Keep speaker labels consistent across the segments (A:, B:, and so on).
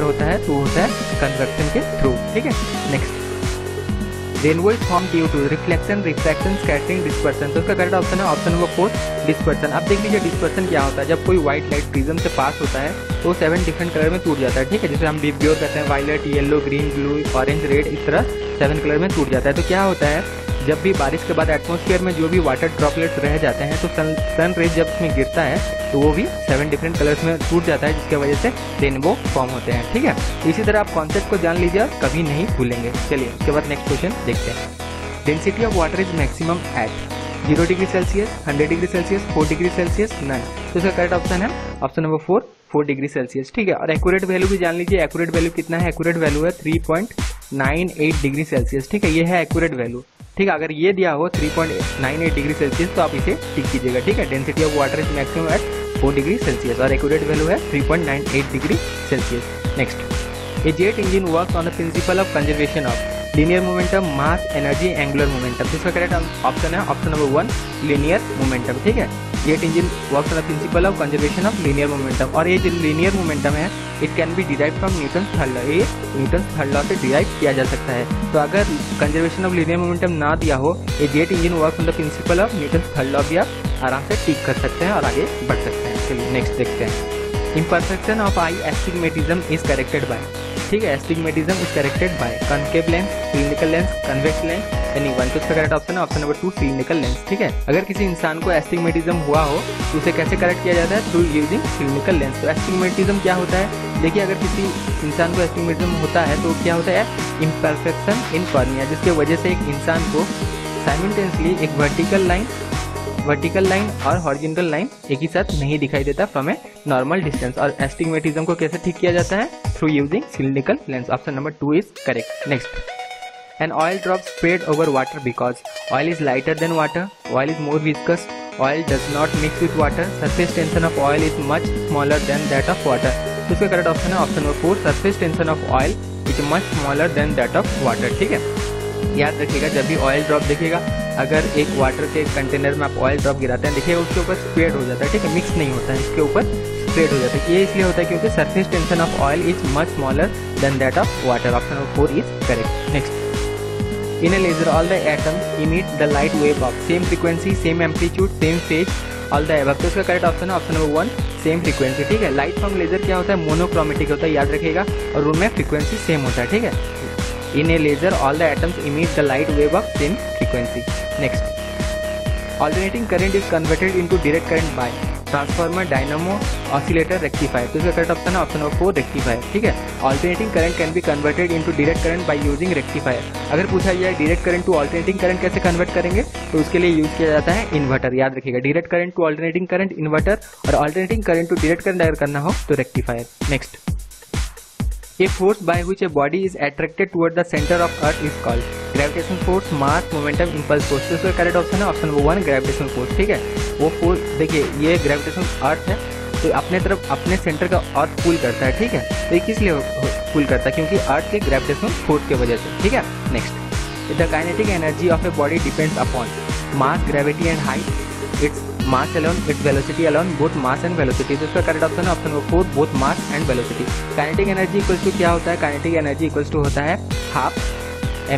A: होता है तो होता है कन्वेक्शन के थ्रू, ठीक है। Next, rainbow is form due to reflection, refraction, scattering, dispersion. तो उसका करेक्ट ऑप्शन है ऑप्शन नंबर 4 डिस्पर्सन। अब देख लीजिए डिस्पर्सन क्या होता है। जब कोई व्हाइट लाइट प्रिज्म से पास होता है तो 7 डिफरेंट कलर में टूट जाता है, ठीक है। जैसे हम विब्योर करते हैं, violet, yellow, green, blue, orange, red, इस तरह 7 कलर में टूट जाता है। तो क्या होता है, जब भी बारिश के बाद एटमॉस्फेयर में जो भी वाटर ड्रॉपलेट्स रह जाते हैं तो सन रेज जब उसमें गिरता है तो वो भी 7 डिफरेंट कलर्स में टूट जाता है, जिसकी वजह से रेनबो फॉर्म होते हैं, ठीक है। इसी तरह आप कॉन्सेप्ट को जान लीजिए और कभी नहीं भूलेंगे। चलिए उसके बाद नेक्स्ट क्वेश्चन देखते हैं। Density of water is maximum at 0 degree Celsius, 100 degree Celsius, 4 degree Celsius, none. तो इसका करेक्ट ऑप्शन है ऑप्शन नंबर 4 डिग्री सेल्सियस, ठीक है। और एक्यूरेट वैल्यू भी जान लीजिए। एक्यूरेट वैल्यू कितना है, एक्यूरेट वैल्यू है 3.98 डिग्री सेल्सियस, ठीक है। ये है एक्यूरेट वैल्यू, ठीक है। अगर ये दिया हो 3.98 डिग्री सेल्सियस तो आप इसे टिक कीजिएगा, ठीक है। Density of water is maximum at 4 degree Celsius और एक्यूरेट वैल्यू है 3.98 degree Celsius. Next, a jet engine works on the principle of conservation of linear momentum, mass, energy, angular momentum. जिसका correct option है option number 1 linear momentum, ठीक है। Jet engine works on the principle of conservation of linear momentum. और ये जो linear momentum है it can be derive from Newton third law. ये Newton third law से डिराइव किया जा सकता है। तो अगर कंजर्वेशन ऑफ लीनियर मोमेंटम ना दिया हो, ये jet engine works on the principle of Newton third law भी आप आराम से टिक कर सकते हैं और आगे बढ़ सकते हैं। चलिए नेक्स्ट देखते हैं। Imperfection of I astigmatism is corrected bye, ठीक है। Astigmatism is corrected bye concave lens, cylindrical lens, convex lens, any one. तो इसका करेक्ट ऑप्शन है ऑप्शन नंबर 2 सिलिंड्रिकल लेंस, ठीक है। अगर किसी इंसान को एस्टिग्मेटिज्म हुआ हो तो उसे कैसे करेक्ट किया जाता है, थ्रू यूजिंग सिलिंड्रिकल लेंस। तो एस्टिग्मेटिज्म क्या होता है, देखिए अगर किसी इंसान को एस्टिग्मेटिज्म होता है तो क्या होता है, इम्परफेक्शन इन कॉर्निया, जिसके वजह से एक इंसान को साइमल्टेनियसली एक वर्टिकल लाइन और हॉरिजॉन्टल लाइन एक ही साथ नहीं दिखाई देता फ्रॉम ए नॉर्मल डिस्टेंस। और एस्टिग्मेटिज्म को कैसे ठीक किया जाता है, through using cylindrical lens. Option number 2 is correct. Next, an oil drop spread over water because oil is lighter than water, oil is more viscous, oil does not mix with water, surface tension of oil is much smaller than that of water. तो इसका correct option है option number 4 surface tension of oil is much smaller than that of water, ठीक है। याद रखिएगा जब भी oil drop देखिएगा, अगर एक वाटर के कंटेनर में आप ऑयल ड्रॉप गिराते हैं, देखिएगा उसके ऊपर स्प्रेड हो जाता है, ठीक है, मिक्स नहीं होता है, इसके ऊपर स्प्रेड हो जाता है। ये इसलिए होता है क्योंकि surface tension of oil is much smaller than that of water. Option number 4 is correct. Next, in a laser all the atoms emit the light wave of same frequency, same amplitude, same phase, all the above. तो इसका correct option है option number 1 same frequency, ठीक है। Light from laser क्या होता है, monochromatic होता है, याद रखिएगा, और उनमें फ्रीक्वेंसी सेम होता है, ठीक है। In a laser, all the atoms emit the light wave of same frequency. Next, alternating current is converted into direct current by transformer, dynamo, oscillator, rectifier. तो इसका करेक्ट ऑप्शन है ऑप्शन नंबर 4 रेक्टिफायर, ठीक है। Alternating current can be converted into direct current by using rectifier. अगर पूछा जाए direct current to alternating current कैसे convert करेंगे, तो उसके लिए यूज किया जाता है इन्वर्टर, याद रखिएगा। direct current to alternating current inverter, और alternating current to direct current अगर करना हो तो rectifier. Next, A force by which a body is attracted toward the center of Earth is called gravitation force, mass, momentum, impulse force। तो इसका correct option है option number 1 gravitational force, ठीक है। वो फोर्स देखिए, ये ग्रेविटेशन अर्थ है तो अपने तरफ अपने सेंटर का अर्थ पुल करता है, ठीक है। तो ये किस लिए पुल करता है, क्योंकि अर्थ के ग्रेविटेशनल फोर्स की वजह से, ठीक है। Next, the kinetic energy of a body depends upon mass, gravity and height, its mass alone, its velocity alone, both mass and velocity। तो इसका करेक्ट ऑप्शन है option number 4 both mass and velocity। Kinetic energy equals to क्या होता है, kinetic energy equals to होता है half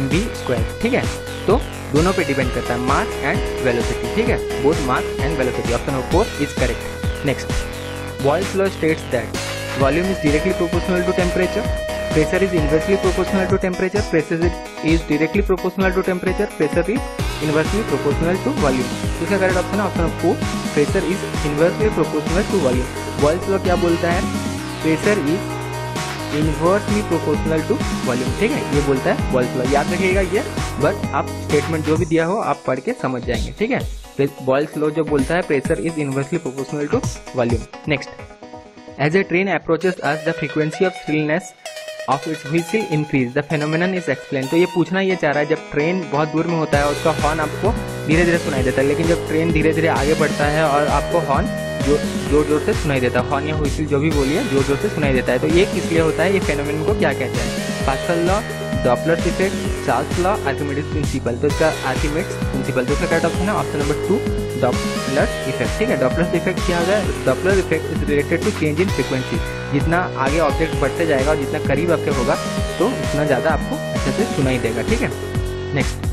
A: mv², ठीक है। तो दोनों पे डिपेंड करता है मास एंड वेलोसिटी, ठीक है, both mass and velocity. Option number 4 is correct. Next, Boyle's law states that volume is directly proportional to temperature, pressure is inversely proportional to temperature, pressure is directly proportional to temperature, pressure is inversely proportional to volume। इसका correct option है option 4 pressure is inversely proportional to volume। Boyle's law क्या बोलता है, pressure is inversely proportional to volume, ठीक है, ये बोलता है बॉयल्स लॉ। याद रखिएगा ये, बस आप स्टेटमेंट जो भी दिया हो आप पढ़ के समझ जाएंगे, ठीक है। बॉयल्स लॉ जो बोलता है pressure is inversely proportional to volume। Next, as a train approaches us the frequency of shrillness of its whistle increase, the phenomenon is explained। तो ये पूछना ये चाह रहा है, जब ट्रेन बहुत दूर में होता है उसका हॉर्न आपको धीरे धीरे सुनाई देता है, लेकिन जब ट्रेन धीरे धीरे आगे बढ़ता है और आपको हॉर्न जोर जोर से सुनाई देता है, हॉर्न या व्हिसिल जो भी बोलिए जोर जोर से सुनाई देता है। तो ये किस लिए होता है, ये फेनोमेनन को क्या कहते हैं, Pascal law, Doppler's effect, Charles law, Archimedes principle. तो इसका आर्किमिडीज प्रिंसिपल, तो इसका करेक्ट ऑप्शन है ऑप्शन नंबर 2 डॉपलर इफेक्ट। ठीक है, डॉपलर इफेक्ट क्या होता है? Doppler effect is related to change in frequency. जितना आगे ऑब्जेक्ट बढ़ते जाएगा और जितना करीब आपके होगा तो उतना ज़्यादा आपको अच्छे से सुनाई देगा। ठीक है, next,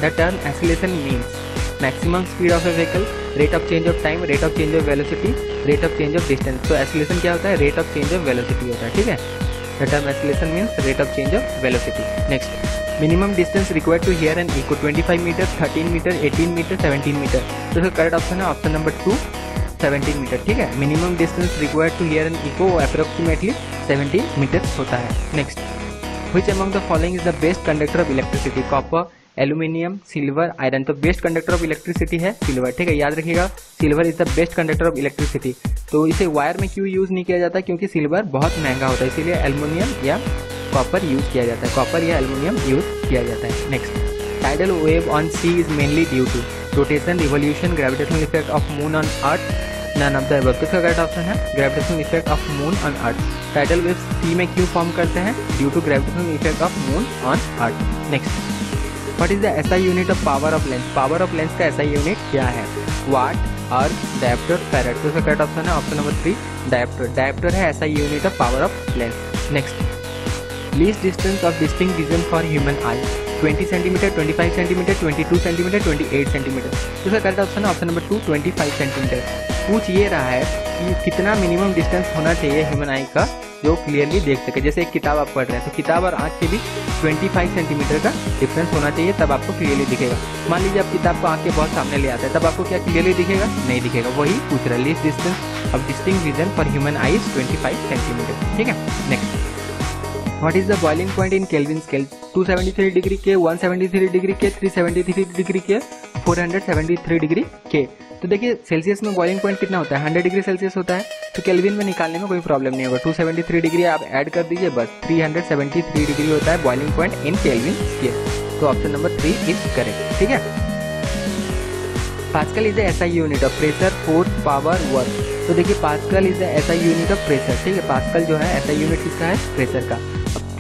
A: the term acceleration means maximum speed of a vehicle, rate of change of time, rate of change of velocity, rate of change of distance. तो एक्सीलरेशन क्या होता है? Rate of change of velocity होता है। ठीक है, the term acceleration means rate of change of velocity. Next, minimum distance required to hear an echo 25 metre, 13 metre, 18 metre, 17 metre. तो इसका करेक्ट ऑप्शन है ऑप्शन नंबर 2 17 मीटर। ठीक है, minimum distance required to hear an echo approximately 17 metre होता है। Next, which among the following is the best conductor of electricity? Copper, aluminium, silver, iron. तो best conductor of electricity है silver. ठीक है, याद रखिएगा silver is the best conductor of electricity. तो इसे वायर में क्यों यूज नहीं किया जाता? क्योंकि सिल्वर बहुत महंगा होता है, इसीलिए एल्यूमिनियम या कॉपर यूज किया जाता है, कॉपर या एल्यूमिनियम यूज किया जाता है। Next, tidal wave on sea is mainly due to rotation, revolution, gravitational effect of moon on earth, none of the above. तो इसका करेक्ट ऑप्शन है gravitational effect of moon on earth. Tidal waves sea में क्यों form करते हैं? Due to gravitational effect of moon on earth. Next, what is the SI unit of power of lens? Power of lens का SI unit क्या है? वाट, अर्थ, dioptre, farad. तो इसका correct option है ऑप्शन नंबर 3 डायप्टर। डायप्टर है SI unit of power of lens. Next, least distance of distinct vision for human I, 20 centimetre, 25 centimetre, 22 centimetre, 28 centimetre. तो इसका correct option है option number 2 25 centimetre. पूछ ये रहा है कि कितना मिनिमम डिस्टेंस होना चाहिए ह्यूमन आई का जो क्लियरली देख सके। जैसे एक किताब आप पढ़ रहे हैं तो किताब और आँख के बीच 25 सेंटीमीटर का डिफरेंस होना चाहिए, तब आपको क्लियरली दिखेगा। मान लीजिए आप किताब को आँख के बहुत सामने ले आते हैं, तब आपको क्या क्लियरली दिखेगा? नहीं दिखेगा। वही पूछ रहा है, least distance of distinct vision for human I is 25 centimetre. ठीक है, next, what is the boiling point in kelvin scale? 273 degree के, 173 डिग्री के, 373 डिग्री के, 473 डिग्री के। तो देखिए सेल्सियस में बॉइलिंग पॉइंट कितना होता है? 100 डिग्री सेल्सियस होता है। तो केल्विन में निकालने में कोई प्रॉब्लम नहीं होगा। 273 डिग्री आप ऐड कर दीजिए, बस 373 डिग्री होता है boiling point in kelvin scale. तो ऑप्शन नंबर 3 इज करेक्ट। ठीक है, pascal is the SI unit of pressure, force, power, work. तो देखिए pascal is the SI unit of pressure. ठीक है, पास्कल जो है एसआई यूनिट किसका है? प्रेशर का।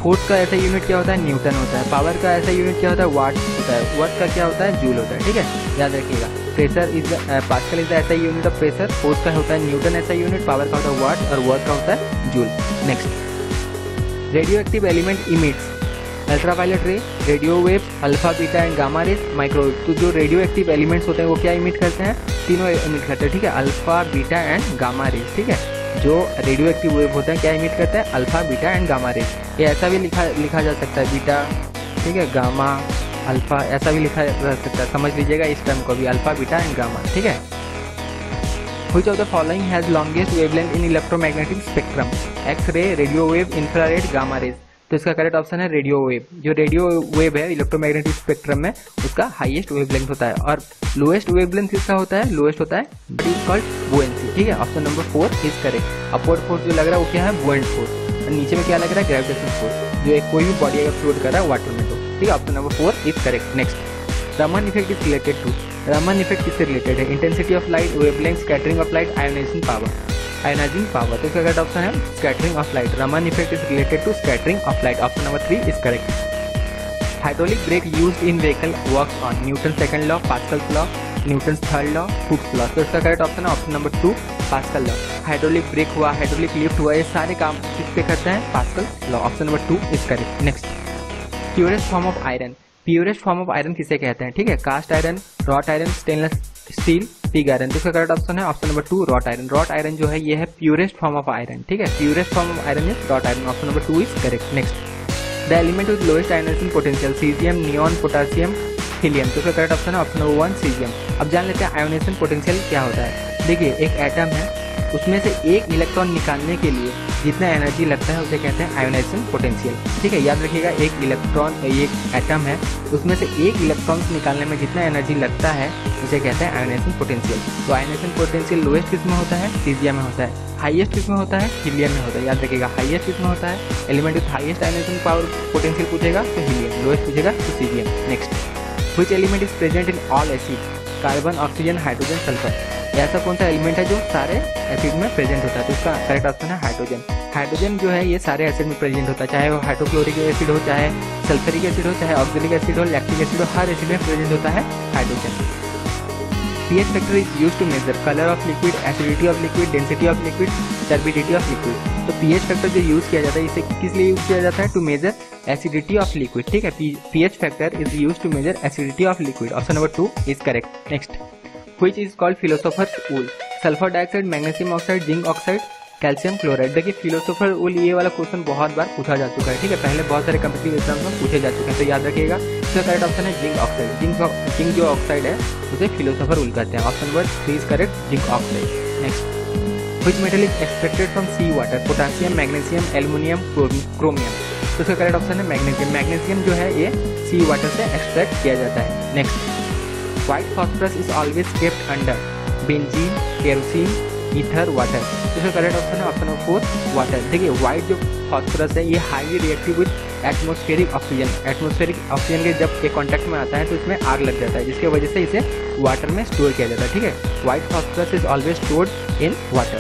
A: फोर्स का ऐसा यूनिट क्या होता है? न्यूटन होता है। पावर का ऐसा यूनिट क्या होता है? वाट होता है। वर्क का क्या होता है? जूल होता है। ठीक है, याद रखिएगा। Pressure is pascal is the ऐसा यूनिट ऑफ प्रेशर, फोर्स का होता है न्यूटन ऐसा यूनिट, पावर का होता है वाट और वर्क का होता है joule. Next, radio active element emits ultraviolet ray, radio waves, alpha, beta and gamma rays, microwave. तो जो रेडियो एक्टिव एलिमेंट्स होते हैं वो क्या इमिट करते हैं? तीनों इमिट करते हैं। ठीक है, alpha, beta and gamma raise. ठीक है, जो रेडियो एक्टिव वेव होते हैं क्या इमिट करते हैं? Alpha, beta and gamma raise. ये ऐसा भी लिखा जा सकता है बीटा, ठीक है, गामा, अल्फा, ऐसा भी लिखा जा सकता है। समझ लीजिएगा इस टर्म को भी, अल्फा, बीटा एंड गामा। ठीक है, which of the following has longest wavelength in electromagnetic spectrum? X-ray, radio wave, infrared, gamma rays. तो इसका करेक्ट ऑप्शन है रेडियो वेव। जो रेडियो वेव है इलेक्ट्रोमैग्नेटिक स्पेक्ट्रम में उसका हाईएस्ट वेवलेंथ होता है और लोएस्ट वेवलेंथ किसका होता है? लोएस्ट होता है, बट इज कॉल्ड बुएंसी। ठीक है, option number 4 is correct. Upward force जो लग रहा है वो क्या है? बुएंट फोर्स। और नीचे में क्या लग रहा है? Gravitation force. जो एक कोई भी बॉडी अगर फ्लोट कर रहा है वाटर में तो। ठीक है, option number 4 is correct. Next, Raman effect is related to. Raman effect किससे रिलेटेड है? Intensity of light, wavelength, scattering of light, ionising power. Ionising power, तो इसका करेक्ट ऑप्शन है scattering of light. Raman effect is related to scattering of light. Option number 3 is correct. Hydraulic brake used in vehicle works on Newton second law, Pascal's law, Newton third law, Hooke's law. तो इसका correct option है option number 2 Pascal law. Hydraulic brake हुआ, hydraulic lift हुआ, ये सारे काम किस पे करते हैं? Pascal law. Option number 2 is correct. Next, purest form of iron. Purest form of iron किसे कहते हैं? ठीक है, cast iron, wrought iron, stainless steel, pig iron. तो इसका करेक्ट ऑप्शन है option number 2 wrought iron. Wrought iron जो है ये है प्योरेस्ट फॉर्म ऑफ आयरन। ठीक है, purest form of iron is wrought iron. Option number 2 is correct. Next, the element with lowest ionising potential, caesium, neon, potassium, helium. तो इसका correct option है option number 1 caesium. अब जान लेते हैं ionization potential क्या होता है। देखिए एक एटम है, उसमें से एक इलेक्ट्रॉन निकालने के लिए जितना एनर्जी लगता है उसे कहते हैं आयोनाइजेशन पोटेंशियल। ठीक है, याद रखिएगा एक इलेक्ट्रॉन, एक एटम है, उसमें से एक इलेक्ट्रॉन निकालने में जितना एनर्जी लगता है उसे कहते हैं आयोनाइजेशन पोटेंशियल। तो आयोनाइजेशन पोटेंशियल लोएस्ट किस में होता है? सीजियम में होता है। हाईएस्ट किस में होता है? हीलियम में होता है। याद रखिएगा हाईएस्ट किस में होता है? Element with highest ionisation power potential पूछेगा तो हीलियम, लोएस्ट पूछेगा तो caesium. Next, which element is present in all acid? Carbon, oxygen, hydrogen, sulphur. ऐसा कौन सा एलिमेंट है जो सारे एसिड में प्रेजेंट होता है? तो इसका करेक्ट ऑप्शन है हाइड्रोजन। हाइड्रोजन जो है ये सारे एसिड में प्रेजेंट होता है, चाहे वो हाइड्रोक्लोरिक एसिड हो, चाहे सल्फ्यूरिक एसिड हो, चाहे ऑक्जेलिक एसिड हो, लैक्टिक एसिड हो, हर एसिड में प्रेजेंट होता है hydrogen. pH factor is used to measure colour of liquid, acidity of liquid, density of liquid, turbidity of liquid. तो pH फैक्टर जो यूज किया जाता है इसे किस लिए यूज किया जाता है? To measure acidity of liquid, ठीक है। pH factor is used to measure acidity of liquid. Option number 2 is correct. Next, which is called philosopher's wool? Sulphur dioxide, magnesium oxide, zinc oxide, calcium chloride. देखिए philosopher wool ये वाला question बहुत बार पूछा जा चुका है, ठीक है। पहले बहुत सारे कॉम्पिटिटिव एग्जाम्स में पूछे जा चुके हैं, तो याद रखिएगा। इसका करेक्ट ऑप्शन है जिंक ऑक्साइड। जिंक जो ऑक्साइड है उसे फिलोसोफर वूल कहते हैं। Option number 3 is correct, zinc oxide. Next, which metal is extracted from sea water? Potassium, magnesium, aluminium, chromium. तो इसका करेक्ट ऑप्शन है मैग्नीशियम। मैग्नीशियम जो है ये सी वाटर से एक्सट्रैक्ट किया जाता है। Next, white phosphorus is always kept under benzene, kerosene, ether, water. तो इसका करेक्ट ऑप्शन है ऑप्शन नंबर 4 वाटर। देखिए व्हाइट जो फॉस्फोरस है ये highly reactive with atmospheric oxygen. Atmospheric oxygen के जब ये कांटेक्ट में आता है तो इसमें आग लग जाता है, जिसके वजह से इसे वाटर में स्टोर किया जाता है, ठीक है। White phosphorus is always stored in water,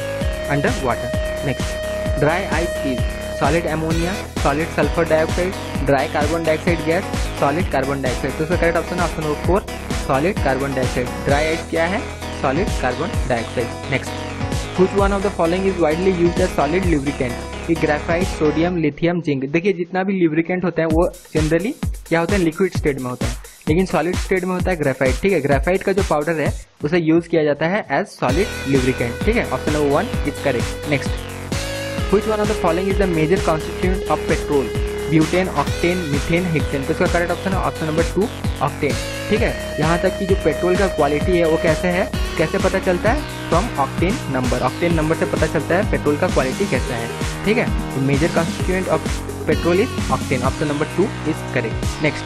A: under water. Next, dry ice is solid ammonia, solid sulphur dioxide, dry carbon dioxide gas, solid carbon dioxide. तो इसका करेक्ट ऑप्शन है option number 4 solid carbon dioxide. Dry ice क्या है? Solid carbon dioxide. Next, Which one of the following is widely used as solid lubricant? कि graphite, sodium, lithium, zinc. देखिए जितना भी lubricant होता है वो जनरली क्या होता है? लिक्विड स्टेट में होता है, लेकिन सॉलिड स्टेट में होता है ग्रेफाइट, ठीक है। ग्रेफाइट का जो पाउडर है उसे यूज किया जाता है एज सॉलिड लुब्रिकेंट, ठीक है। Option number 1 is correct. Next, Which one of the following is the major constituent of petrol? Butane, octane, methane, hexane. तो इसका करेक्ट ऑप्शन है ऑप्शन नंबर 2 ऑक्टेन, ठीक है। यहाँ तक कि जो पेट्रोल का क्वालिटी है वो कैसे है, कैसे पता चलता है? From octane number. Octane number से पता चलता है पेट्रोल का क्वालिटी कैसा है, ठीक है। तो major constituent of petrol is octane. Option number 2 is correct. Next,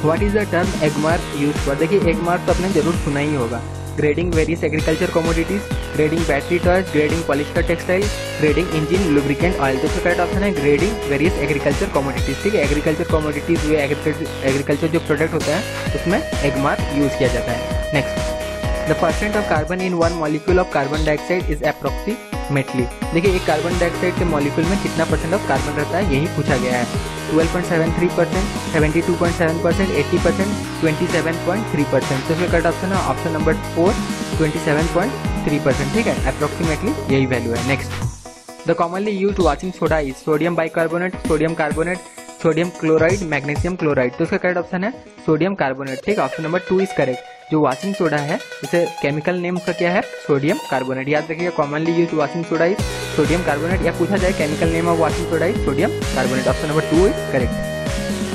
A: what is the term Agmark use for? देखिए एगमार्क तो आपने जरूर सुना ही होगा। Grading various agriculture commodities, grading battery toys, grading polyester textile, grading engine lubricant oil. तो इसका correct option है ग्रेडिंग वेरियस एग्रीकल्चर कमोडिटीज, ठीक है। एग्रीकल्चर कमोडिटीज हुए एग्रीकल्चर जो प्रोडक्ट होता है उसमें एगमार्क यूज किया जाता है। Next, the percent of carbon in one molecule of carbon dioxide is approximately. देखिए एक कार्बन डाइऑक्साइड के मॉलिक्यूल में कितना परसेंट ऑफ कार्बन रहता है यही पूछा गया है। 12.73%, 72.7%, 80%, 27.3%। तो इसका करेक्ट ऑप्शन है ऑप्शन नंबर 4 27.3%, ठीक है। अप्रोक्सीमेटली यही वैल्यू है। Next, the commonly used washing soda is sodium bicarbonate, sodium carbonate, sodium chloride, magnesium chloride. तो इसका करेक्ट ऑप्शन है सोडियम कार्बोनेट, ठीक है। Option number 2 is correct. जो वॉशिंग सोडा है उसे केमिकल नेम उसका क्या है? Sodium carbonate. याद रखिएगा commonly used washing soda is sodium carbonate, या पूछा जाए chemical name of washing soda is sodium carbonate. Option number 2 is correct.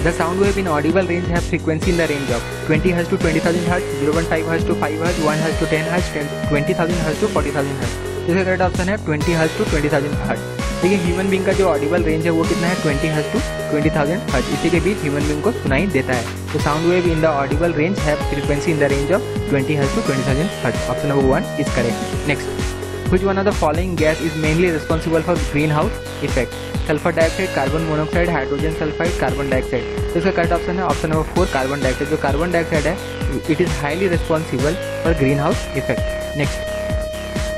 A: The sound wave in audible range have frequency in the range of 20 Hz to 20,000 Hz, 0.5 Hz to 5 Hz, 1 Hz to 10 Hz, 20,000 Hz to 40,000 Hz। इसका correct option है 20 Hz to 20,000 Hz। देखिए human being का जो Audible range है वो कितना है? 20 Hz to 20,000 Hz। इसी के बीच ह्यूमन बींग को सुनाई देता है। तो sound wave in the Audible range have frequency in the range of 20 Hz to 20,000 Hz। Option number 1 is correct. Next, which one of the following gas is mainly responsible for greenhouse effect? Sulphur dioxide, carbon monoxide, hydrogen sulphide, carbon dioxide. तो इसका correct option है option number 4 carbon dioxide. जो carbon dioxide है it is highly responsible for green house effect. Next,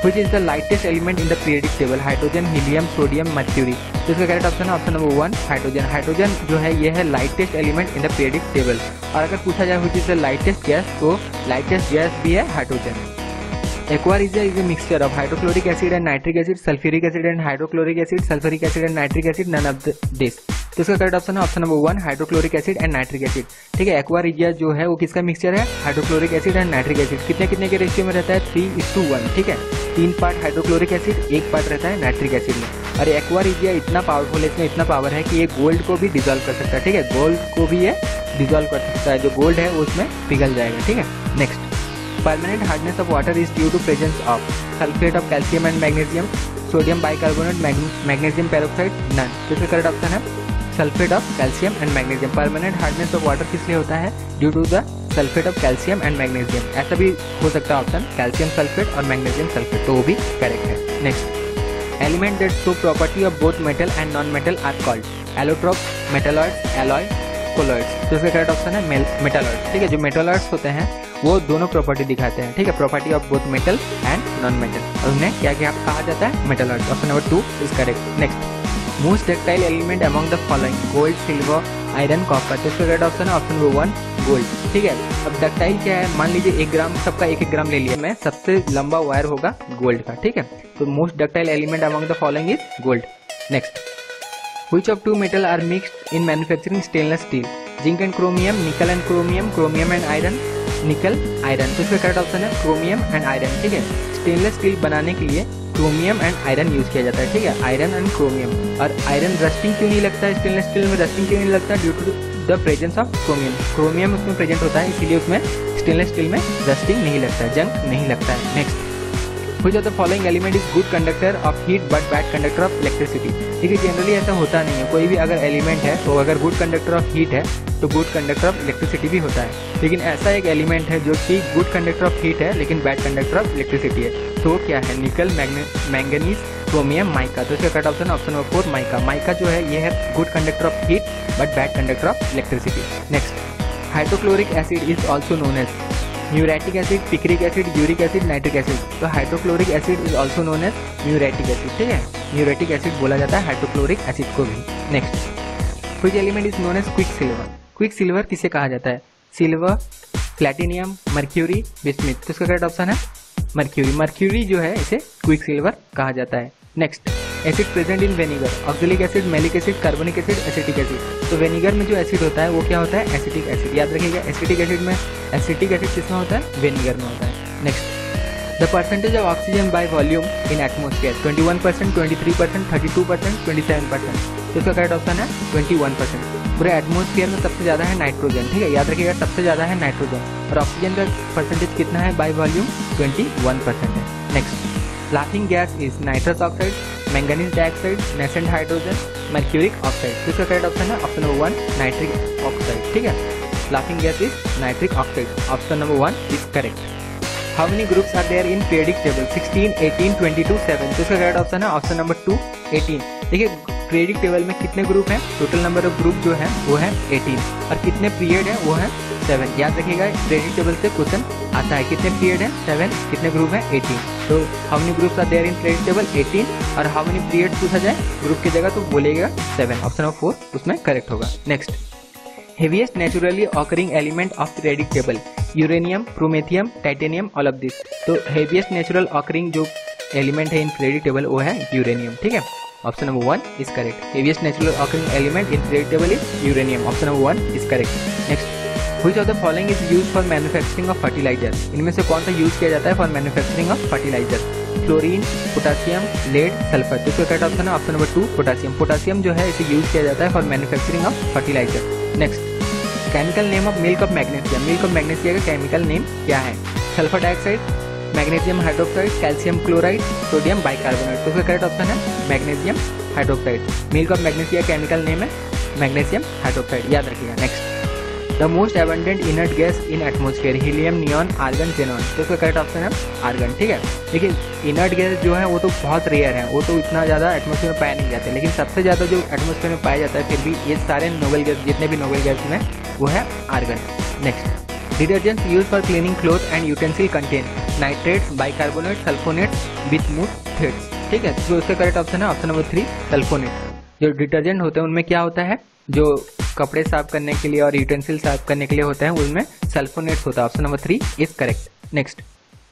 A: which is the lightest element in the periodic table? Hydrogen, helium, sodium, mercury. तो इसका correct option है option number 1 hydrogen. Hydrogen जो है ये है lightest element in the periodic table. और अगर पूछा जाए which is the lightest gas, तो लाइटेस्ट गैस भी है hydrogen. Aqua regia is a mixture of hydrochloric acid and nitric acid, sulfuric acid and hydrochloric acid, sulfuric acid and nitric acid, none of this। तो इसका correct option है option number 1 hydrochloric acid and nitric acid, ठीक है। Aqua regia जो है वो किसका mixture है? Hydrochloric acid and nitric acid. कितने कितने के रेशियो में रहता है? 3:1, ठीक है। 3 पार्ट हाइड्रोक्लोरिक एसिड, 1 पार्ट रहता है नाइट्रिक एसिड में। और एक्वा रिजिया इतना पावरफुल है, इसमें इतना पावर है कि ये गोल्ड को भी डिजोल्व कर सकता है, ठीक है। गोल्ड को भी ये डिजोल्व कर सकता है, जो गोल्ड है वो उसमें पिघल जाएगा, ठीक है। Next, permanent hardness of water is due to presence of sulfate of calcium and magnesium, sodium bicarbonate, magnesium peroxide, none। तो इसका करेक्ट ऑप्शन है sulphate of calcium and magnesium. Permanent hardness of water किस लिए होता है? Due to the sulphate of calcium and magnesium. ऐसा भी हो सकता है ऑप्शन कैल्शियम सल्फेट और मैग्नीशियम सल्फेट, तो वो भी करेक्ट है। Next, element that show property of both metal and non metal are called allotrope, metalloids, alloy, colloids. तो इसका करेक्ट ऑप्शन है मेटालॉइड्स, ठीक है। जो मेटालॉइड्स होते हैं वो दोनों प्रॉपर्टी दिखाते हैं, ठीक है, property of both metal and non metal, और उन्हें क्या क्या कहा जाता है, metallurgy. Option number 2 is correct. Next, most ductile element among the following, gold, silver, iron, copper. तो इसका करेक्ट ऑप्शन है ऑप्शन नंबर 1 गोल्ड, ठीक है। अब डक्टाइल क्या है, मान लीजिए 1 ग्राम, सबका 1-1 ग्राम ले लिया मैं, सबसे लंबा वायर होगा गोल्ड का, ठीक है। तो most ductile element among the following is gold. Next, which of two metal are mixed in manufacturing stainless steel, zinc and chromium, निकल and chromium, chromium and iron, निकल आयरन। तो इसका करेक्ट ऑप्शन है chromium and iron, ठीक है। Stainless steel बनाने के लिए क्रोमियम एंड आयरन यूज किया जाता है, ठीक है, आयरन एंड क्रोमियम। और आयरन रस्टिंग क्यों नहीं लगता है स्टेनलेस स्टील में, रस्टिंग क्यों नहीं लगता, due to the presence of chromium. Chromium उसमें प्रेजेंट होता है, इसीलिए उसमें स्टेनलेस स्टील में रस्टिंग नहीं लगता है, जंग नहीं लगता है। Next, which of the following element is good conductor of heat but bad conductor of electricity। देखिए जनरली ऐसा होता नहीं है, कोई भी अगर एलिमेंट है तो अगर गुड कंडक्टर ऑफ हीट है तो गुड कंडक्टर ऑफ इलेक्ट्रिसिटी भी होता है, लेकिन ऐसा एक एलिमेंट है जो कि गुड कंडक्टर ऑफ हीट है लेकिन बैड कंडक्टर ऑफ इलेक्ट्रिसिटी है, तो वो क्या है, निकल, मैंगनीज, क्रोमियम, माइका। तो इसका correct option option number 4 mica. Mica जो है ये है good conductor of heat but bad conductor of electricity. Next, hydrochloric acid is also known as muriatic acid, picric acid, uric acid, nitric acid. तो hydrochloric acid is also known as muriatic acid, ठीक है, muriatic acid बोला जाता है hydrochloric acid को भी। Next, which element is known as quick silver. Quick silver किसे कहा जाता है, सिल्वर, प्लैटिनियम, मर्क्यूरी, बिस्मिथ। तो इसका करेक्ट ऑप्शन है मर्क्यूरी। मर्क्यूरी जो है इसे क्विक सिल्वर कहा जाता है। Next, acid present in vinegar, oxalic acid, malic acid, carbonic acid, acetic acid. तो वेनिगर में जो एसिड होता है वो क्या होता है, एसिटिक एसिड। याद रखिएगा, एसिटिक एसिड में, एसिटिक एसिड किसमें होता है, वेनिगर में होता है। Next, the percentage of oxygen by volume in atmosphere, 21%, 23%, 32%, 27%। तो इसका करेक्ट ऑप्शन है 21%। पूरे एटमोस्फेयर में सबसे ज्यादा है नाइट्रोजन, ठीक है, याद रखिएगा सबसे ज्यादा है नाइट्रोजन, और ऑक्सीजन का परसेंटेज कितना है बाय वॉल्यूम, 21% है। Next, laughing gas is nitrous oxide, manganese dioxide, nascent hydrogen, mercuric oxide. तो इसका करेक्ट ऑप्शन है ऑप्शन नंबर 1 नाइट्रिक ऑक्साइड, ठीक है, laughing gas is nitric oxide. Option number 1 is correct. How many groups are there in periodic table, 16, 18, 22, 7। तो इसका correct option है option number 2 18। देखिए periodic table में कितने ग्रुप हैं, टोटल नंबर ऑफ ग्रुप जो है वो है 18, और कितने पीरियड है वो है 7। याद रखिएगा पीरियडिक टेबल से क्वेश्चन आता है, कितने पीरियड है 7, कितने ग्रुप है 18। तो how many groups are there in periodic table 18, और हाउ मेनी पीरियड पूछा जाए ग्रुप की जगह तो बोलेगा 7। ऑप्शन नंबर 4 उसमें करेक्ट होगा। Next, heaviest naturally occurring element of periodic table, uranium, promethium, titanium, all of this. तो heaviest natural occurring जो एलिमेंट है इन periodic टेबल वो है यूरेनियम, ठीक है, option number 1 is correct. heaviest natural occurring element in periodic table is uranium, option number 1 is correct. Next, which of the following is used for manufacturing of fertilizer, इनमें से कौन सा use किया जाता है for manufacturing of fertiliser, chlorine, potassium, lead, sulphur. तो इसका correct option है ऑप्शन नंबर 2 पोटासियम। पोटासियम जो है इसे यूज किया जाता है for manufacturing of fertiliser. Next, chemical name of milk of magnesium, milk of magnesium का केमिकल नेम क्या है, sulphur dioxide, magnesium hydroxide, calcium chloride, sodium bicarbonate. तो इसका करेक्ट ऑप्शन है magnesium hydroxide. Milk of magnesium chemical name है magnesium hydroxide, याद रखिएगा। Next, the most abundant inert gas in atmosphere, helium, neon, argon, xenon. तो इसका correct option है argon, ठीक है। देखिए इनर्ट गैस जो है वो तो बहुत रेयर है, वो तो इतना ज़्यादा एटमोस्फेयर में पाया नहीं जाते, लेकिन सबसे ज़्यादा जो एटमोस्फेयर में पाया जाता है फिर भी ये सारे नोबेल गैस, जितने भी नोबेल गैस में वो है argon. Next, detergents use for cleaning cloth and utensil contain nitrates, bicarbonate, sulphonates, bismuth, threads, ठीक है। तो इसका करेक्ट ऑप्शन है ऑप्शन नंबर 3 सल्फोनेट। जो डिटर्जेंट होते हैं उनमें क्या होता है, जो कपड़े साफ करने के लिए और यूटेंसिल साफ करने के लिए होते हैं उनमें सल्फोनेट्स होता है। Option number 3 is correct. Next,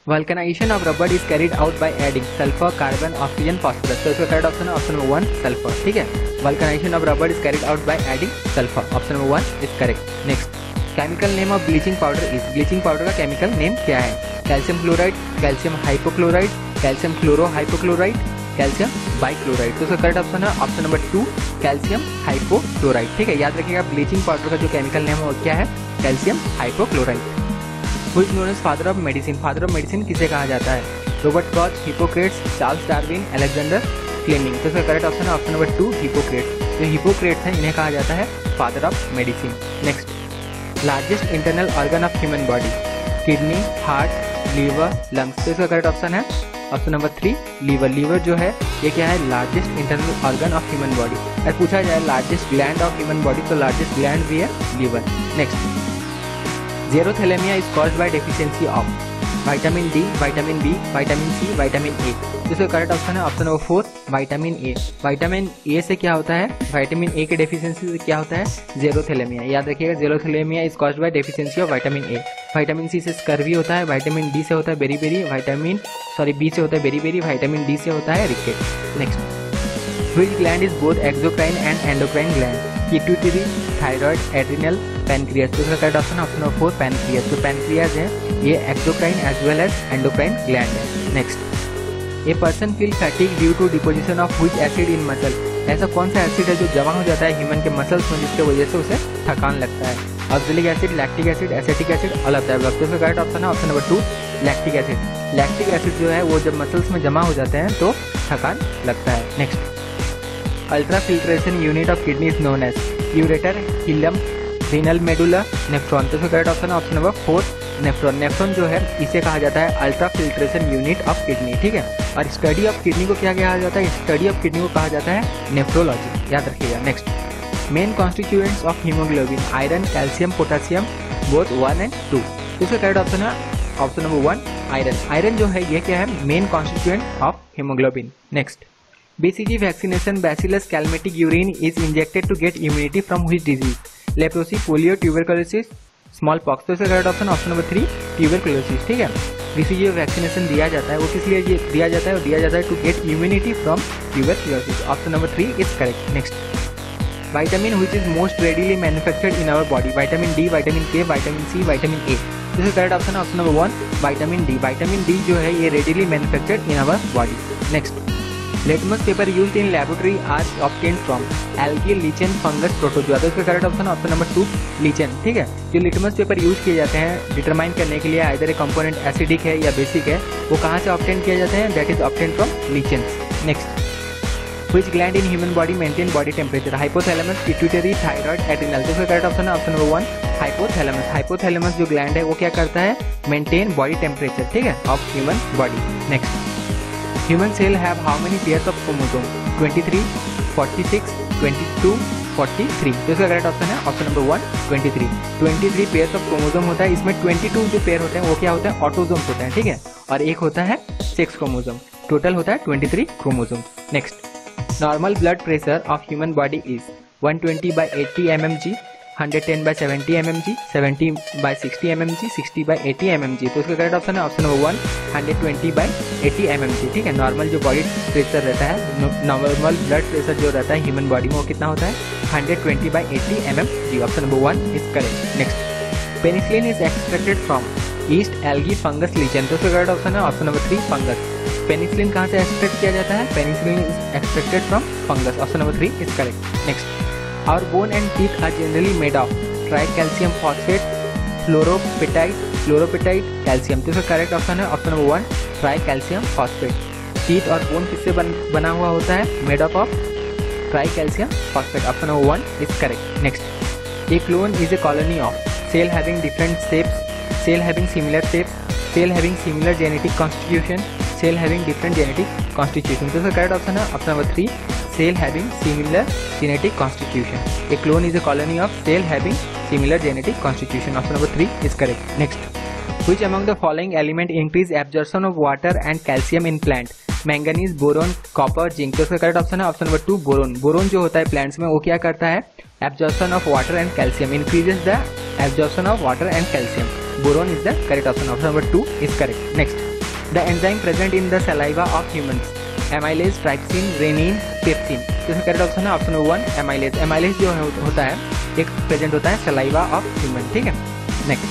A: vulcanization of rubber is carried out by adding sulphur, carbon, oxygen, phosphorus. तो इसका करेक्ट ऑप्शन है ऑप्शन नंबर 1 सल्फर, ठीक है। Vulcanization of rubber is carried out by adding sulphur, option number 1 is correct. Next, chemical name of bleaching powder is, bleaching powder का chemical name क्या है, calcium chloride, calcium hypochloride, calcium chloro hypochloride, calcium बाइक्लोराइड। तो इसका correct option है option number 2 calcium hypochloride, ठीक है। याद रखिएगा ब्लीचिंग पाउडर का जो केमिकल नेम है क्या है, calcium hypochloride. Who is known as father of medicine, father of medicine किसे कहा जाता है, Robert Koch, Hippocrates, Charles Darwin, Alexander Fleming. तो इसका करेक्ट ऑप्शन है ऑप्शन नंबर 2 हिपोक्रेट्स। जो हिपोक्रेट्स हैं इन्हें कहा जाता है father of medicine. Next, largest internal organ of human body, kidney, heart, liver, lungs. तो इसका करेक्ट ऑप्शन है ऑप्शन नंबर 3 लीवर। लीवर जो है ये क्या है, largest internal organ of human body. अगर पूछा जाए largest gland of human body तो लार्जेस्ट ग्लैंड भी है liver. Next, xerophthalmia is caused by deficiency of vitamin D, vitamin B, vitamin C, vitamin A. जिसका करेक्ट ऑप्शन है option number 4 vitamin A. Vitamin A से क्या होता है, vitamin A के डेफिशिएंसी से क्या होता है, जेरोथैलेमिया। याद रखिएगा, xerophthalmia is caused by deficiency of vitamin A. Vitamin C से स्कर्वी होता है, विटामिन डी से होता है बेरीबेरी, बी से होता है बेरीबेरी, विटामिन डी से होता है ricket. Next, which gland is both exocrine and endocrine gland, pituitary, thyroid, adrenal, pancreas. तो इसका correct option option number 4 pancreas. तो पैनक्रियास है ये exocrine as well as endocrine gland है। Next, a person feel fatigue due to deposition of which acid in muscle. ऐसा कौन सा acid है जो जमा हो जाता है ह्यूमन के मसल्स में, जिसके वजह से उसे थकान लगता है। Oxalic acid, lactic acid, acetic acid, all of the above. तो इसका करेक्ट ऑप्शन है option number 2 lactic acid. Lactic acid जो है वो जब मसल्स में जमा हो जाते हैं तो थकान लगता है। Next, ultra filtration unit of kidney is known as ureter, hilum, renal medulla, nephron. तो इसका करेक्ट ऑप्शन है ऑप्शन नंबर 4 नेफ्रॉन। नेफ्रॉन जो है इसे कहा जाता है ultra filtration unit of kidney, ठीक है। और स्टडी ऑफ किडनी को क्या कहा जाता है, स्टडी ऑफ किडनी को कहा जाता है नेफ्रोलॉजी, याद रखिएगा। Next, main constituents of haemoglobin, iron, calcium, potassium, both 1 and 2। इसका करेक्ट ऑप्शन है ऑप्शन नंबर 1 आयरन। आयरन जो है ये क्या है, main constituent of haemoglobin. Next, BCG vaccination Bacillus calmette urine is injected to get immunity from which disease? Leprosy, polio, tuberculosis, smallpox। तो इसका correct option option number 3 tuberculosis, ठीक है। BCG vaccination दिया जाता है, वो किस लिए दिया जाता है, दिया जाता है to get immunity from tuberculosis. Option number 3 is correct. Next, vitamin which is most readily manufactured in our body, vitamin D, vitamin K, vitamin C, vitamin A. तो इसका correct option option number 1 vitamin D. Vitamin D जो है ये readily manufactured in our body. Next, litmus paper used in laboratory are obtained from algae, lichen, fungus, protozoa। तो इसका correct option option number 2 lichen, ठीक है। जो litmus paper use किए जाते हैं डिटरमाइन करने के लिए आइदर ए कंपोनेंट एसिडिक है या बेसिक है, वो कहाँ से ऑब्टेन किए जाते हैं, that is obtain from lichens। Next, which gland in human body maintain body temperature, hypothalamus, pituitary, thyroid, adrenal. तो इसका करेक्ट ऑप्शन है ऑप्शन नंबर 1 हाइपोथैलेमस। हाइपोथैलेमस जो ग्लैंड है वो क्या करता है, मेंटेन बॉडी टेम्परेचर, ठीक है, of human body. Next, human cell have how many pairs of chromosome, 23, 46, 22, 43। तो इसका करेक्ट ऑप्शन है option number 1 23 pairs of chromosome होता है। इसमें 22 जो पेयर होते हैं वो क्या होता है, ऑटोसोम्स होते हैं, ठीक है। और एक होता है सेक्स क्रोमोसोम। टोटल होता है 23 chromosome. Next, normal blood pressure of human body is 120/80 mmg, 110/70 mmg, 70/60 mmg, 60/80 mmg। तो इसका करेक्ट ऑप्शन है ऑप्शन नंबर 1 120/80 mmg, ठीक है। नॉर्मल जो बॉडी प्रेशर रहता है, नॉर्मल ब्लड प्रेशर जो रहता है ह्यूमन बॉडी में वो कितना होता है, 120/80 mmg। Option number 1 is correct. Next, penicillin is extracted from yeast, algae, fungus, lichen. तो इसका करेक्ट ऑप्शन है ऑप्शन नंबर 3 फंगस। पेनिसिलिन कहाँ से एक्सट्रैक्ट किया जाता है, penicillin is extracted from fungus. Option number 3 is correct. Next, our bone and teeth are generally made of tricalcium phosphate, fluoropatite, calcium। तो इसका करेक्ट ऑप्शन है option number 1 tricalcium phosphate. Teeth और bone किससे बना हुआ होता है, made up of tricalcium phosphate. Option number 1 is correct. Next, a clone is a colony of cell having different shapes, cell having similar shapes, cell having similar genetic constitution, cell having different genetic constitution. तो इसका correct option है option number 3 cell having similar genetic constitution. A clone is a colony of cell having similar genetic constitution. Option number 3 is correct. Next, which among the following element increase absorption of water and calcium in plant? Manganese, boron, copper, zinc। तो इसका correct option है option number 2 boron. Boron जो होता है plants में वो क्या करता है, absorption of water and calcium, increases the absorption of water and calcium. Boron is the correct option. Option number 2 is correct. Next, the enzyme present in the saliva of humans, amylase, trypsin, rennin, pepsin. तो इसका correct option है option number 1 amylase. Amylase जो होता है एक present होता है saliva of human, ठीक है। Next,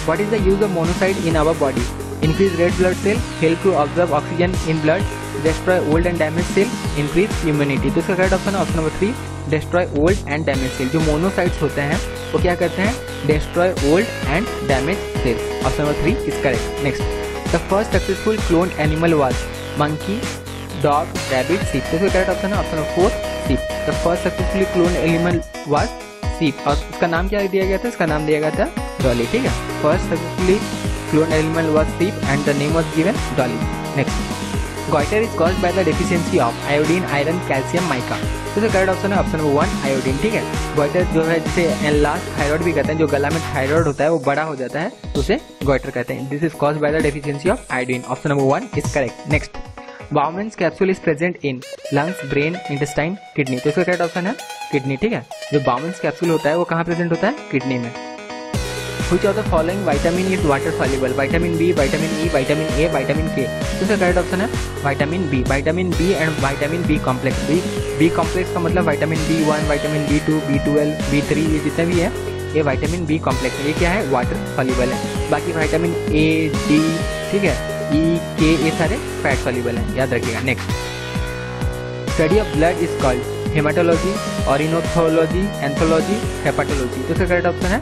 A: what is the use of monocyte in our body, increase red blood cell, help to observe oxygen in blood, destroy old and damage cell, increase immunity. तो इसका correct option है option number 3 destroy old and damage cell. जो monocytes होते हैं वो क्या करते हैं, destroy old and damage cells. Option number 3 is correct. Next, the first successful clone animal was monkey, dog, rabbit, सीप। तो इसका करेक्ट ऑप्शन है ऑप्शन नंबर 4 सीप। The first successfully clone animal was सीप। और इसका नाम क्या दिया गया था, इसका नाम दिया गया था डॉली, ठीक है। First successfully clone animal was sheep and the name was given Dolly. Next, goitre is caused by the deficiency of iodine, iron, calcium, mica. तो करेक्ट ऑप्शन है ऑप्शन नंबर 1 आयोडीन। ठीक है, गोइटर जो है जिसे enlarge thyroid भी कहते हैं, जो गला में थायराइड होता है वो बड़ा हो जाता है तो उसे गोइटर कहते हैं। This is caused by the deficiency of iodine. Option number 1 is correct. Next, Bowman's capsule is present in lungs, brain, intestine, kidney. तो इसका करेक्ट ऑप्शन है किडनी। ठीक है, जो बाउमेन्स कैप्सूल होता है वो कहाँ प्रेजेंट होता है? किडनी में। Which of the following vitamin is water soluble? Vitamin B, vitamin E, vitamin A, vitamin K। तो इसका करेक्ट ऑप्शन है vitamin B। vitamin B and vitamin B complex. B complex का मतलब vitamin B1, vitamin B2, B12, B3 ये जितने भी है ये vitamin B कॉम्प्लेक्स है। ये क्या है? वाटर soluble है। बाकी vitamin A, D, ठीक है, E, K ये सारे फैट soluble है, याद रखिएगा। Next, study of blood is called haematology, ornithology, anthology, hepatology. तो इसका करेक्ट ऑप्शन है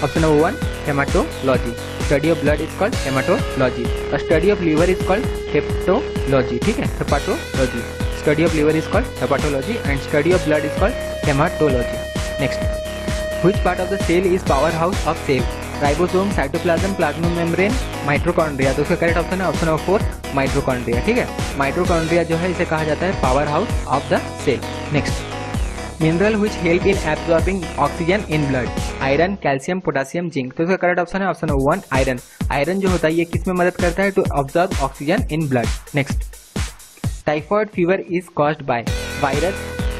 A: option number 1 haematology. Study of blood is called haematology. Study of liver is called hepatology. ठीक है, hepatology. Study of liver is called hepatology and study of blood is called haematology. Next, which part of the cell is power house of cell? Ribosome, cytoplasm, plasma membrane, mitochondria. तो इसका correct option है option number 4 mitochondria. ठीक है, mitochondria जो है इसे कहा जाता है power house of the cell. Next, mineral which help in absorbing oxygen in blood? Iron, calcium, potassium, zinc. तो इसका करेक्ट ऑप्शन है ऑप्शन नंबर 1 आयरन। आयरन जो होता है ये किस में मदद करता है? To absorb oxygen in blood. Next, typhoid fever is caused by virus,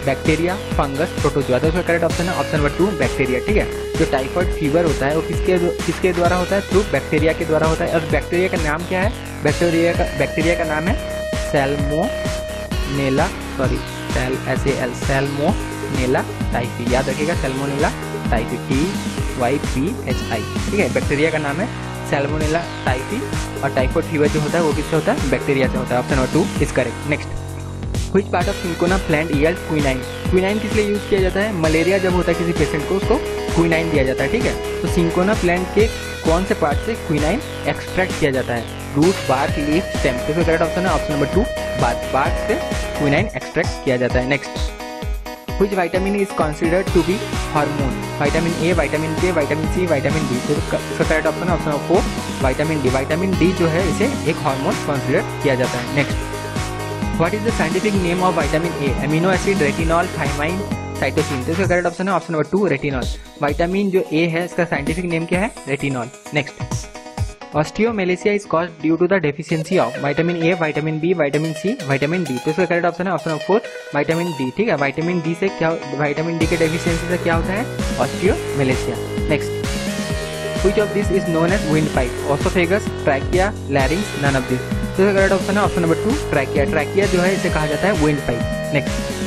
A: bacteria, fungus, protozoa. तो इसका करेक्ट ऑप्शन है ऑप्शन नंबर 2 बैक्टीरिया। ठीक है, जो टाइफॉइड फीवर होता है वो किसके द्वारा होता है? थ्रू बैक्टीरिया के द्वारा होता है। और बैक्टीरिया का नाम क्या है? बैक्टीरिया का नाम है सैल्मोनेला, सैल्मोनेला टाइफी। याद रखिएगा, सैल्मोनेला टाइफी, TYPHI। ठीक है, बैक्टीरिया का नाम है सैल्मोनेला टाइफी और टाइफॉइड फीवर जो होता है वो किससे होता है? बैक्टीरिया से होता है। Option number 2 is correct. Next, which part of cinchona plant yield quinine? Quinine किस लिए यूज किया जाता है? मलेरिया जब होता है किसी पेशेंट को उसको क्विनाइन दिया जाता है। ठीक है, तो सिंकोना प्लांट के कौन से पार्ट से क्विनाइन एक्सट्रैक्ट किया जाता है? Root, bark, leaf, stem. तो करेक्ट ऑप्शन है ऑप्शन नंबर 2 बार्क से क्विनाइन एक्सट्रैक्ट किया जाता है। Next, which vitamin is considered to be hormone? Vitamin A, vitamin K, vitamin C, vitamin D। तो इसका करेक्ट ऑप्शन है option number 4 vitamin D. Vitamin D जो है इसे एक हार्मोन कंसीडर किया जाता है। Next, what is the scientific name of vitamin A? Amino acid, retinol, thiamine, cytosine. तो इसका करेक्ट ऑप्शन है ऑप्शन नंबर 2 रेटिनॉल। विटामिन जो ए है इसका साइंटिफिक नेम क्या है? Retinol. Next, osteomalacia is caused due to the deficiency of vitamin A, vitamin B, vitamin C, vitamin D. तो इसका करेक्ट ऑप्शन है ऑप्शन नंबर 4 विटामिन डी। ठीक है, विटामिन डी से क्या, विटामिन डी के डेफिशिएंसी से क्या होता है? Osteomalacia. Next, which of this is known as wind pipe? Oesophagus, trachea, larynx, none of this. तो इसका करेक्ट ऑप्शन है ऑप्शन नंबर 2 ट्रैकिया। ट्रैकिया जो है इसे कहा जाता है wind pipe. Next,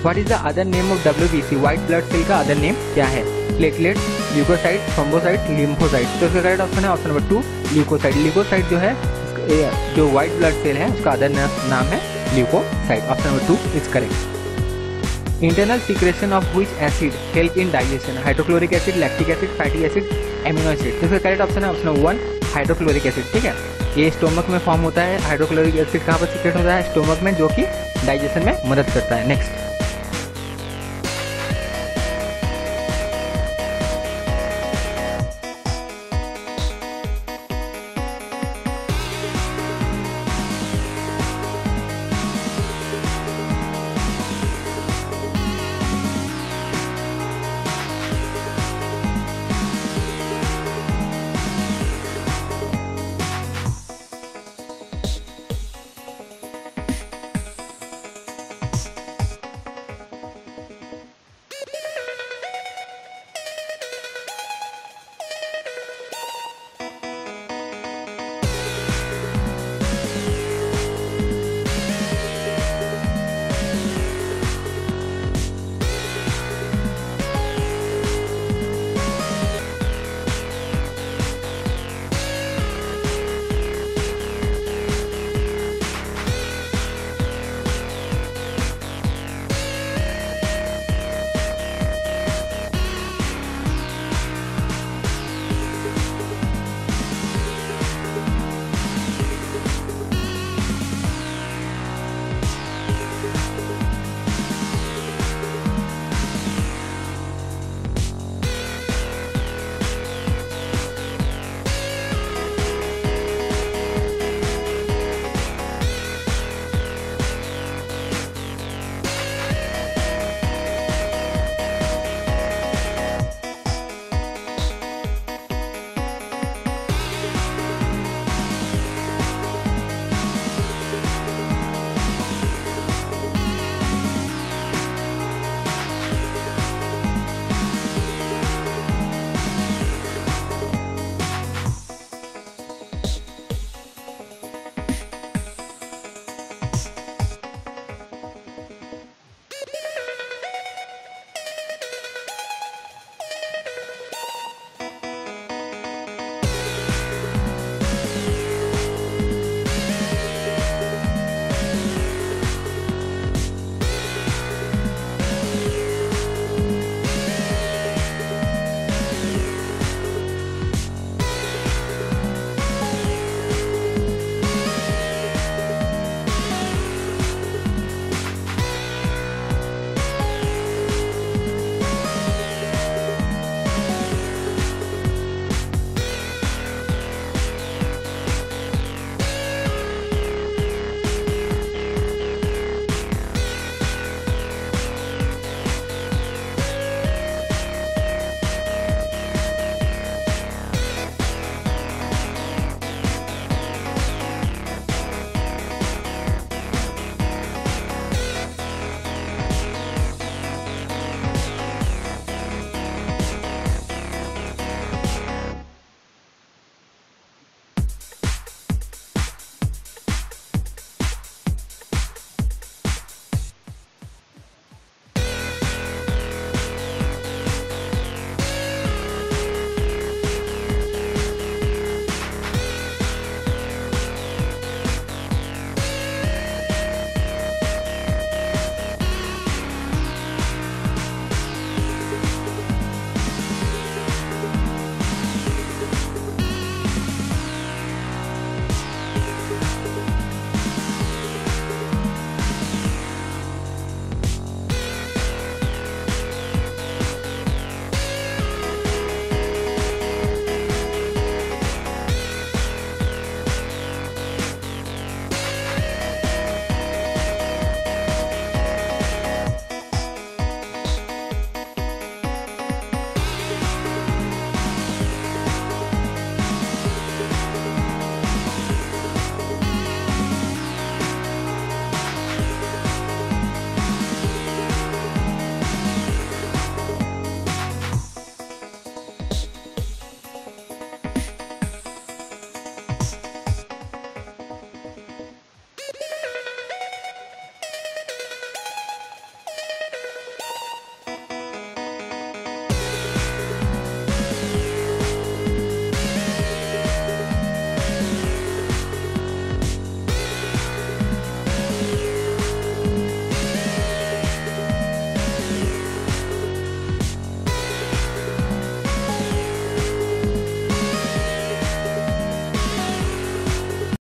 A: what is the other name of WBC? White blood cell का अदर नेम क्या है? Platelet, leukocyte, thrombocyte, lymphocyte. तो इसका करेक्ट ऑप्शन है ऑप्शन नंबर 2 ल्यूकोसाइट। ल्यूकोसाइट जो है जो व्हाइट ब्लड सेल है उसका अदर नाम है leucocyte. Option number 2 is correct. Internal secretion of which acid help in digestion? Hydrochloric acid, lactic acid, fatty acid, amino acid. तो इसका करेक्ट ऑप्शन है ऑप्शन नंबर 1 हाइड्रोक्लोरिक एसिड। ठीक है, ये स्टोमक में फॉर्म होता है। हाइड्रोक्लोरिक एसिड कहाँ पर सीक्रेट होता है? स्टोमक में, जो कि डाइजेशन में मदद करता है। नेक्स्ट,